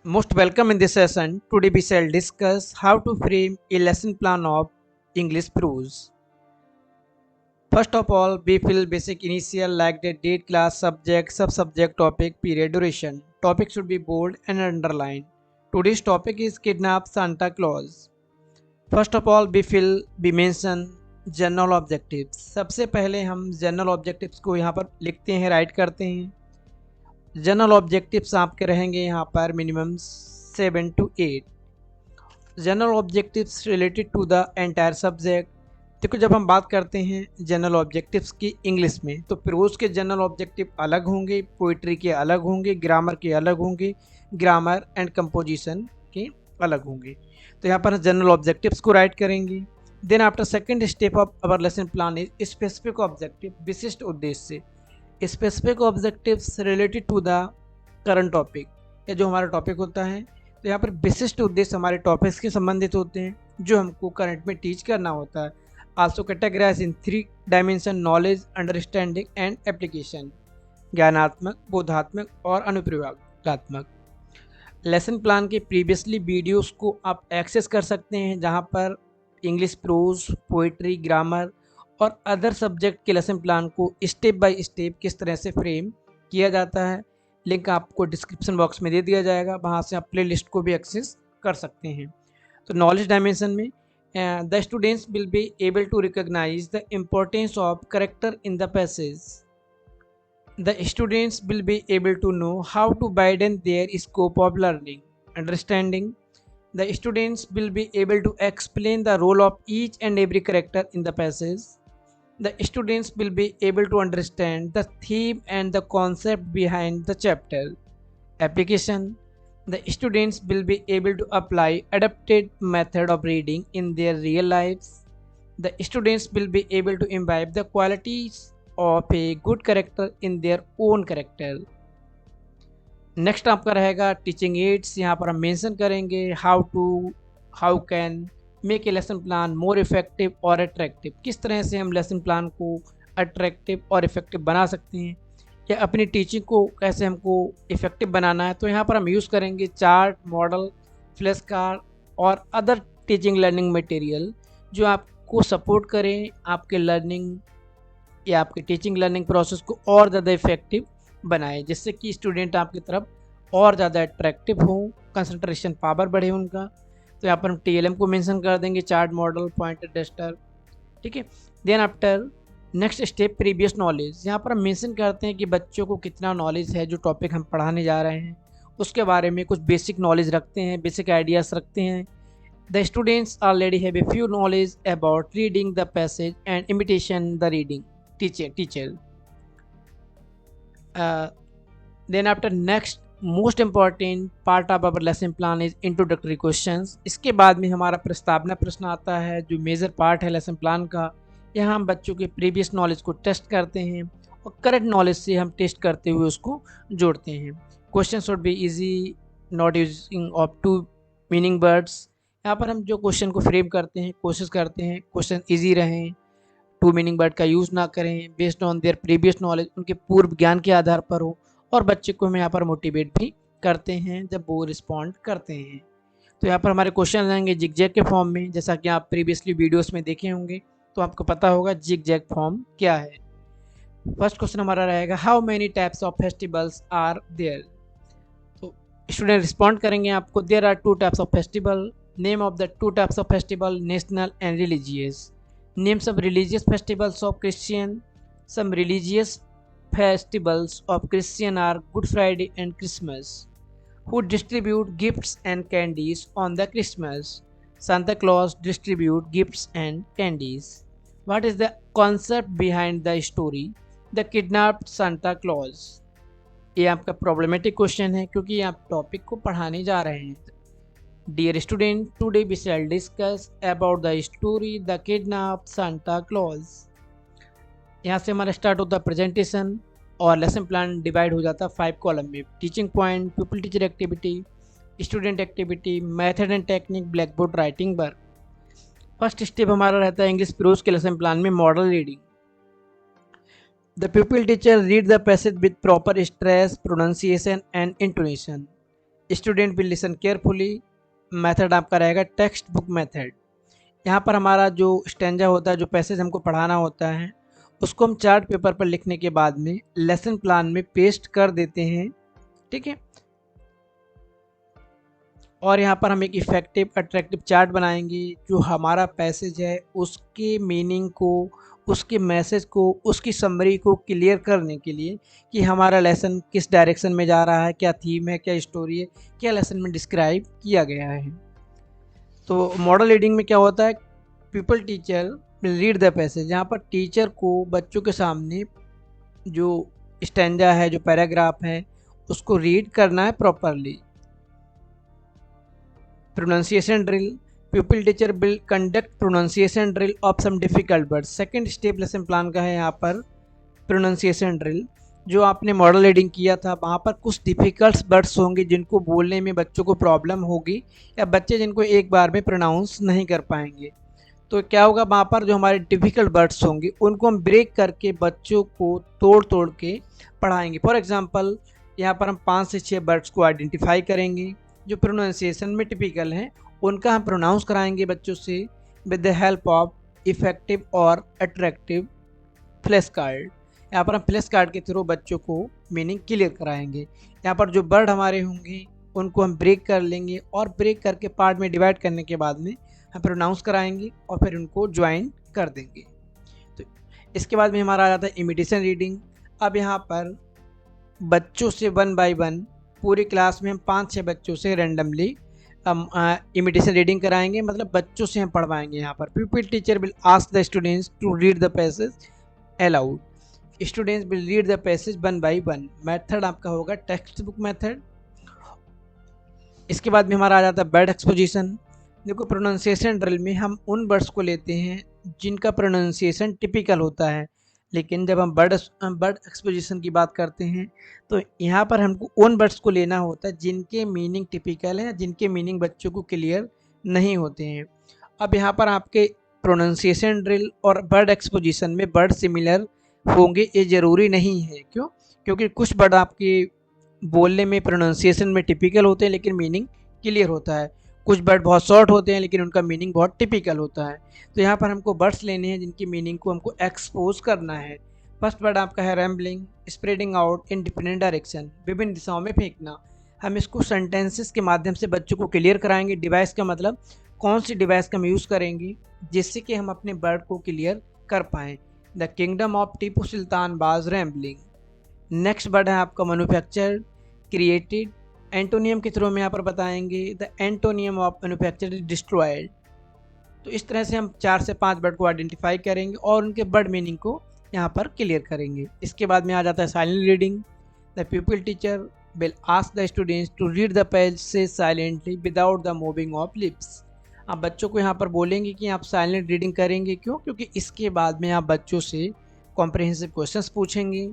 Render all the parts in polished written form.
Most welcome in this session. Today we shall discuss how to frame a lesson plan of English prose. First of all, we fill basic initial like the date, class, subject, subject, topic, period, duration. Topic should be bold and underlined. Today's topic is Kidnap Santa Claus. First of all, we mention general objectives. सबसे पहले हम general objectives को यहाँ पर लिखते हैं, right करते हैं. जनरल ऑब्जेक्टिव्स आपके रहेंगे यहाँ पर minimum 7 to 8. General objectives related to the entire subject. देखो, जब हम बात करते हैं जनरल ऑब्जेक्टिव्स की इंग्लिश में, तो प्रोज के जनरल ऑब्जेक्टिव अलग होंगे, पोइट्री के अलग होंगे, ग्रामर के अलग होंगे, ग्रामर एंड कंपोजिशन के अलग होंगे. तो यहाँ पर जनरल ऑब्जेक्टिव्स को राइट करेंगे. Then after second step of our lesson plan is specific objective, विशिष्ट उद्देश्य. Specific objectives related to the current topic, या जो हमारा टॉपिक होता है. तो यहाँ पर विशिष्ट उद्देश्य हमारे टॉपिक्स के संबंधित होते हैं जो हमको करंट में टीच करना होता है. Also categorise in 3 dimension: knowledge, understanding and application. ज्ञानात्मक, बोधात्मक और अनुप्रयोगात्मक. लेसन प्लान के प्रीवियसली वीडियोस को आप एक्सेस कर सकते हैं, जहाँ पर इंग्लिश प्रोज, पोइट्री, ग्रामर और अदर सब्जेक्ट के लेसन प्लान को स्टेप बाय स्टेप किस तरह से फ्रेम किया जाता है. लिंक आपको डिस्क्रिप्शन बॉक्स में दे दिया जाएगा, वहाँ से आप प्ले लिस्ट को भी एक्सेस कर सकते हैं. तो नॉलेज डायमेंशन में the students will be able to recognise the importance of character in the passage. The students will be able to know how to widen their scope of learning. Understanding. The students will be able to explain the role of each and every character in the passage. The students will be able to understand the theme and the concept behind the chapter. Application. The students will be able to apply adapted method of reading in their real lives. The students will be able to imbibe the qualities of a good character in their own character. Next आपका रहेगा teaching ads. यहाँ पर हम mention करेंगे how can make a lesson plan more effective और attractive. किस तरह से हम लेसन प्लान को अट्रैक्टिव और इफेक्टिव बना सकते हैं, या अपनी टीचिंग को कैसे हमको इफेक्टिव बनाना है. तो यहाँ पर हम यूज़ करेंगे चार्ट, मॉडल, फ्लैश कार्ड और अदर टीचिंग लर्निंग मटेरियल जो आपको सपोर्ट करें आपके लर्निंग या आपके टीचिंग लर्निंग प्रोसेस को और ज़्यादा इफेक्टिव बनाए, जिससे कि स्टूडेंट आपकी तरफ और ज़्यादा अट्रैक्टिव हो, कंसंट्रेशन पावर बढ़े उनका. तो यहाँ पर हम TLM को मेंशन कर देंगे, चार्ट, मॉडल, पॉइंटर, डस्टर. ठीक है. Then after next step previous knowledge. यहाँ पर हम मेंशन करते हैं कि बच्चों को कितना नॉलेज है जो टॉपिक हम पढ़ाने जा रहे हैं, उसके बारे में कुछ बेसिक नॉलेज रखते हैं, बेसिक आइडियाज़ रखते हैं. The students already have a few knowledge about reading the passage and imitation the reading teacher. Then after next most important part of our lesson plan is introductory questions. इसके बाद में हमारा प्रस्तावना प्रश्न आता है जो मेजर पार्ट है लेसन प्लान का. यहाँ हम बच्चों के प्रीवियस नॉलेज को टेस्ट करते हैं और करंट नॉलेज से हम टेस्ट करते हुए उसको जोड़ते हैं. Question should be easy, not using of two meaning words. यहाँ पर हम जो क्वेश्चन को फ्रेम करते हैं, कोशिश करते हैं क्वेश्चन ईजी रहें, टू मीनिंग वर्ड का यूज़ ना करें, based on their previous knowledge, उनके पूर्व ज्ञान के आधार पर हो. और बच्चे को हम यहाँ पर मोटिवेट भी करते हैं जब वो रिस्पॉन्ड करते हैं. तो यहाँ पर हमारे क्वेश्चन रहेंगे जिग जैग के फॉर्म में, जैसा कि आप प्रीवियसली वीडियोस में देखे होंगे, तो आपको पता होगा जिग जैग फॉर्म क्या है. फर्स्ट क्वेश्चन हमारा रहेगा how many types of festivals are there. तो स्टूडेंट रिस्पॉन्ड करेंगे आपको there are 2 types of festival. Name of the 2 types of festival: national and religious. Name some religious festivals of Christian. Some religious festivals of Christian are Good Friday and Christmas. Who distribute gifts and candies on the Christmas? Santa Claus distribute gifts and candies. What is the concept behind the story The Kidnapped Santa Claus? ये आपका problematic question है क्योंकि आप topic को पढ़ाने जा रहे हैं. Dear student, today we shall discuss about the story The Kidnapped Santa Claus. यहाँ से हमारा स्टार्ट होता है प्रेजेंटेशन और लेसन प्लान डिवाइड हो जाता है 5 कॉलम में: teaching point, people teacher activity, student activity, method and technique, black board writing work. First step हमारा रहता है इंग्लिश प्रोज के लेसन प्लान में model reading. The pupil teacher read the passage with proper stress, pronunciation and intonation. Student will listen carefully. Method आपका रहेगा text book method. यहाँ पर हमारा जो स्टेंजा होता है, जो पैसेज हमको पढ़ाना होता है, उसको हम चार्ट पेपर पर लिखने के बाद में लेसन प्लान में पेस्ट कर देते हैं, ठीक है। और यहाँ पर हम एक इफ़ेक्टिव अट्रैक्टिव चार्ट बनाएंगे जो हमारा पैसेज है उसके मीनिंग को, उसके मैसेज को, उसकी समरी को क्लियर करने के लिए कि हमारा लेसन किस डायरेक्शन में जा रहा है, क्या थीम है, क्या स्टोरी है, क्या लेसन में डिस्क्राइब किया गया है। तो मॉडल रीडिंग में क्या होता है, people teacher will read the passage. यहाँ पर टीचर को बच्चों के सामने जो स्टैंजा है, जो पैराग्राफ है, उसको रीड करना है properly. Pronunciation drill, pupil teacher will conduct pronunciation drill of some difficult word. Second step lesson plan का है यहाँ पर प्रोनाउंसिएशन ड्रिल। जो आपने मॉडल रीडिंग किया था वहाँ पर कुछ डिफ़िकल्ट वर्ड्स होंगे जिनको बोलने में बच्चों को प्रॉब्लम होगी, या बच्चे जिनको एक बार में प्रोनाउंस नहीं कर पाएंगे। तो क्या होगा, वहाँ पर जो हमारे डिफ़िकल्ट वर्ड्स होंगे उनको हम ब्रेक करके बच्चों को तोड़ तोड़ के पढ़ाएंगे। फॉर एग्ज़ाम्पल यहाँ पर हम 5 से 6 वर्ड्स को आइडेंटिफाई करेंगे जो प्रोनाउंसिएशन में टिपिकल हैं, उनका हम प्रोनाउंस कराएंगे बच्चों से with the help of effective और अट्रैक्टिव फ्लैश कार्ड। यहाँ पर हम फ्लैश कार्ड के थ्रू बच्चों को मीनिंग क्लियर कराएंगे। यहाँ पर जो वर्ड हमारे होंगे उनको हम ब्रेक कर लेंगे और ब्रेक करके पार्ट में डिवाइड करने के बाद में हम प्रोनाउंस कराएंगे और फिर उनको ज्वाइन कर देंगे। तो इसके बाद में हमारा आ जाता है इमिटेशन रीडिंग। अब यहाँ पर बच्चों से 1 बाय 1 पूरी क्लास में हम 5-6 बच्चों से रेंडमली हम इमिटेशन रीडिंग कराएंगे, मतलब बच्चों से हम पढ़वाएंगे। यहाँ पर pupil teacher will ask the students to read the passage aloud. Students will read the passage 1 by 1। Method आपका होगा टेक्स्ट बुक मेथड। इसके बाद में हमारा आ जाता है वर्ड एक्सपोजिशन। देखो, प्रोनाउंसिएशन ड्रिल में हम उन वर्ड्स को लेते हैं जिनका प्रोनाउंसिएशन टिपिकल होता है, लेकिन जब हम वर्ड एक्सपोजिशन की बात करते हैं तो यहाँ पर हमको उन वर्ड्स को लेना होता है जिनके मीनिंग टिपिकल हैं, जिनके मीनिंग बच्चों को क्लियर नहीं होते हैं। अब यहाँ पर आपके प्रोनाउंसिएशन ड्रिल और वर्ड एक्सपोजिशन में वर्ड सिमिलर होंगे ये ज़रूरी नहीं है। क्यों? क्योंकि कुछ वर्ड आपके बोलने में प्रोनाउंसिएशन में टिपिकल होते हैं लेकिन मीनिंग क्लियर होता है, कुछ वर्ड बहुत शॉर्ट होते हैं लेकिन उनका मीनिंग बहुत टिपिकल होता है। तो यहाँ पर हमको वर्ड्स लेने हैं जिनकी मीनिंग को हमको एक्सपोज करना है। फर्स्ट वर्ड आपका है rambling, spreading out in different direction, विभिन्न दिशाओं में फेंकना। हम इसको सेंटेंसेस के माध्यम से बच्चों को क्लियर कराएंगे। डिवाइस का मतलब कौन सी डिवाइस का हम यूज़ करेंगे जिससे कि हम अपने वर्ड को क्लियर कर पाएँ। The kingdom of Tipu Sultan was rambling. Next word है आपका मैन्युफैक्चर्ड, क्रिएटेड। एंटोनियम के थ्रू में यहाँ पर बताएंगे the antonym of manufacture is destroyed. तो इस तरह से हम 4 से 5 वर्ड को आइडेंटिफाई करेंगे और उनके वर्ड मीनिंग को यहाँ पर क्लियर करेंगे। इसके बाद में आ जाता है silent reading. The pupil teacher will ask the students to read the passage silently without the moving of lips. आप बच्चों को यहाँ पर बोलेंगे कि आप साइलेंट रीडिंग करेंगे। क्यों? क्योंकि इसके बाद में आप बच्चों से कॉम्प्रिहेंसिव क्वेश्चंस पूछेंगे।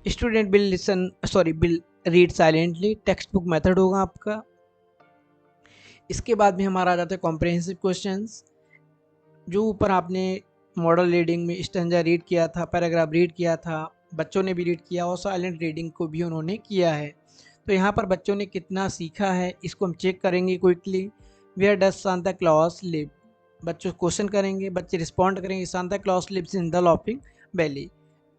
Student will read silently, text book method होगा आपका। इसके बाद में हमारा आ जाता है कॉम्प्रिहेंसिव क्वेश्चंस। जो ऊपर आपने मॉडल रीडिंग में स्टैंजा रीड किया था, पैराग्राफ रीड किया था, बच्चों ने भी रीड किया और साइलेंट रीडिंग को भी उन्होंने किया है। तो यहाँ पर बच्चों ने कितना सीखा है इसको हम चेक करेंगे quickly. Where does Santa Claus live? बच्चों क्वेश्चन करेंगे, बच्चे रिस्पॉन्ड करेंगे Santa Claus lives in the laughing valley.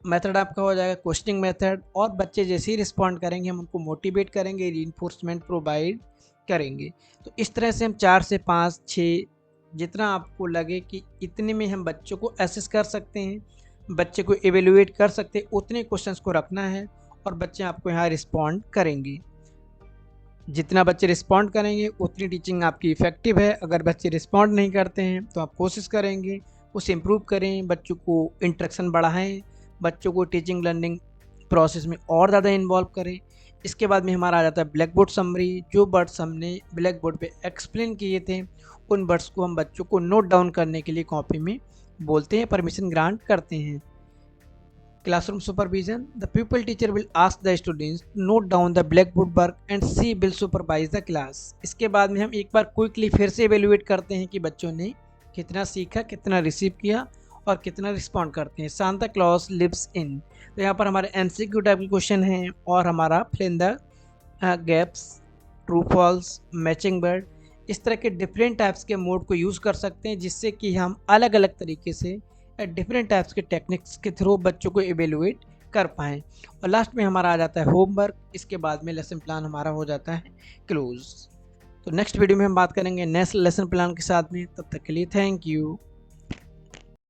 Method आपका हो जाएगा क्वेश्चनिंग मेथड, और बच्चे जैसे ही रिस्पॉन्ड करेंगे हम उनको मोटिवेट करेंगे, रीइंफोर्समेंट प्रोवाइड करेंगे। तो इस तरह से हम 4 से 5, 6 जितना आपको लगे कि इतने में हम बच्चों को असेस कर सकते हैं, बच्चे को एवेल्युएट कर सकते हैं, उतने क्वेश्चंस को रखना है और बच्चे आपको यहाँ रिस्पॉन्ड करेंगे। जितना बच्चे रिस्पॉन्ड करेंगे उतनी टीचिंग आपकी इफ़ेक्टिव है। अगर बच्चे रिस्पॉन्ड नहीं करते हैं तो आप कोशिश करेंगे उसे इम्प्रूव करें, बच्चों को इंटरेक्शन बढ़ाएं, बच्चों को टीचिंग लर्निंग प्रोसेस में और ज़्यादा इन्वॉल्व करें। इसके बाद में हमारा आ जाता है ब्लैक बोर्ड समरी। जो वर्ड्स हमने ब्लैक बोर्ड पे एक्सप्लेन किए थे उन वर्ड्स को हम बच्चों को नोट डाउन करने के लिए कॉपी में बोलते हैं, परमिशन ग्रांट करते हैं। Classroom supervision. The pupil teacher will ask the students note down the black board work and she will supervise the class. इसके बाद में हम एक बार क्विकली फिर से एवेल्युएट करते हैं कि बच्चों ने कितना सीखा, कितना रिसीव किया और कितना रिस्पॉन्ड करते हैं। Santa Claus lives in. तो यहाँ पर हमारे एमसीक्यू टाइप के क्वेश्चन हैं और हमारा fill in the gaps true false, matching word, इस तरह के डिफरेंट टाइप्स के मोड को यूज़ कर सकते हैं, जिससे कि हम अलग अलग तरीके से डिफरेंट टाइप्स के टेक्निक्स के थ्रू बच्चों को एवेलुएट कर पाएँ। और लास्ट में हमारा आ जाता है होमवर्क, इसके बाद में लेसन प्लान हमारा हो जाता है क्लोज। तो नेक्स्ट वीडियो में हम बात करेंगे नेक्स्ट लेसन प्लान के साथ में, तब तक के लिए थैंक यू।